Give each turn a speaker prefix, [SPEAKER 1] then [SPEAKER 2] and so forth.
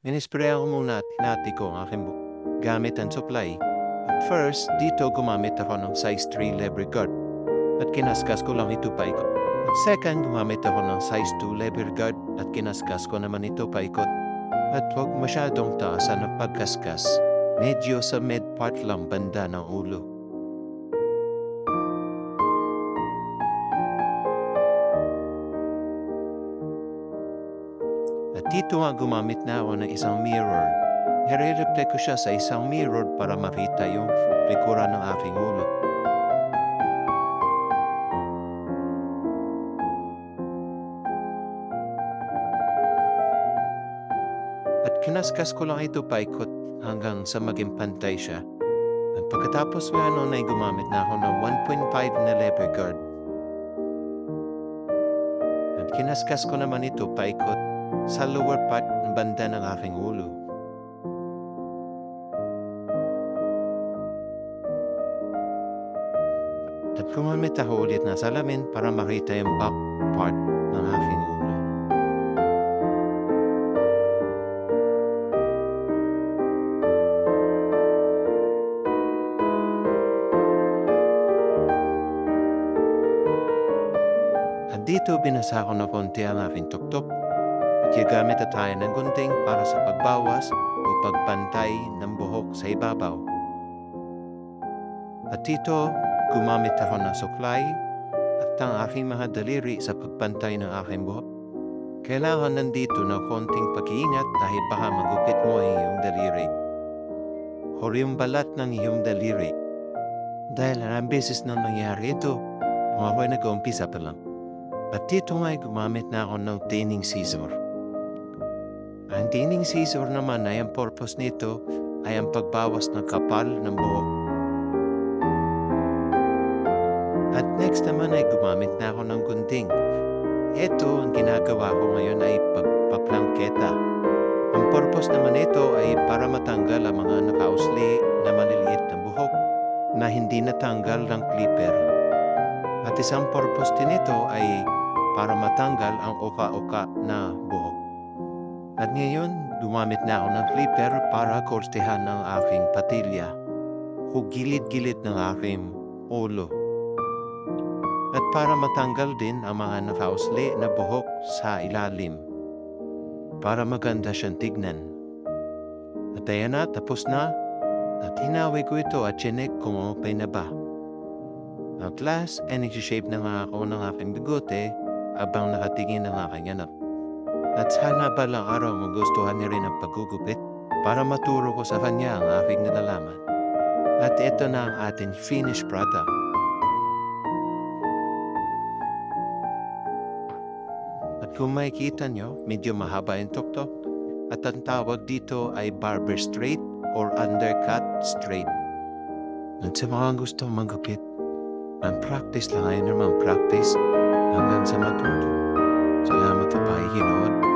[SPEAKER 1] Minisprehan ko muna at hinati ko ang aking gamit ang supply. At first, dito gumamit ako ng size 3 lever guard at kinaskas ko lang ito paikot. At second, gumamit ako ng size 2 lever guard at kinaskas ko naman ito paikot. At huwag masyadong taasan ang pagkaskas. Medyo sa mid part lang banda ng ulo. At dito nga gumamit na ako ng isang mirror. Nire-reflect ko siya sa isang mirror para makita yung likuran ng aking ulo. At kinaskas ko lang ito paikot hanggang sa maging pantay siya. At pagkatapos nga noon ay gumamit na ako ng 1.5 na lever guard. At kinaskas ko naman ito paikot sa lower part ng banda ng aking ulo. At gumamit ako ulit na salamin para makita yung back part ng aking ulo. At dito binasa ko na konti ang aking tuktok. At gagamit na tayo ng gunting para sa pagbawas o pagpantay ng buhok sa ibabaw. At dito, gumamit ako ng suklay at ang aking mga daliri sa pagpantay ng aking buhok. Kailangan nandito ng konting pag-iingat dahil baka magupit mo ang iyong daliri o yung balat ng iyong daliri. Dahil ang beses na nangyari ito, kung ako'y nag-umpisa pa lang. At dito nga'y gumamit na ako ng thinning scissor. Ang thinning scissor naman ay ang purpose nito ay ang pagbawas ng kapal ng buhok. At next naman ay gumamit na ako ng gunting. Ito ang ginagawa ko ngayon ay pagpaplangketa. Ang purpose naman ito ay para matanggal ang mga nakausli na maliliit na buhok na hindi natanggal ng clipper. At isang purpose din ito ay para matanggal ang uka-uka na buhok. At ngayon, gumamit na ako ng clipper para kortehan ng aking patilya o gilid-gilid ng aking ulo. At para matanggal din ang mga nakausli na buhok sa ilalim para maganda siyang tignan. At ayan na, tapos na. At hinawi ko ito at chinek kung okay na ba. At last, nag-shape na nga ako ng aking bigote habang nakatingin ng aking anak. At sana balang araw magustuhan niya rin ang paggugupit para maturo ko sa kanya ang aking nalalaman. At ito na ang ating finished product. At kung makikita nyo, medyo mahaba yung tuktok. At ang tawag dito ay barber straight or undercut straight. At sa mga gusto manggupit, mag-practice lang, ayun naman practice hanggang sa matuto. Salamat sa pakikinood.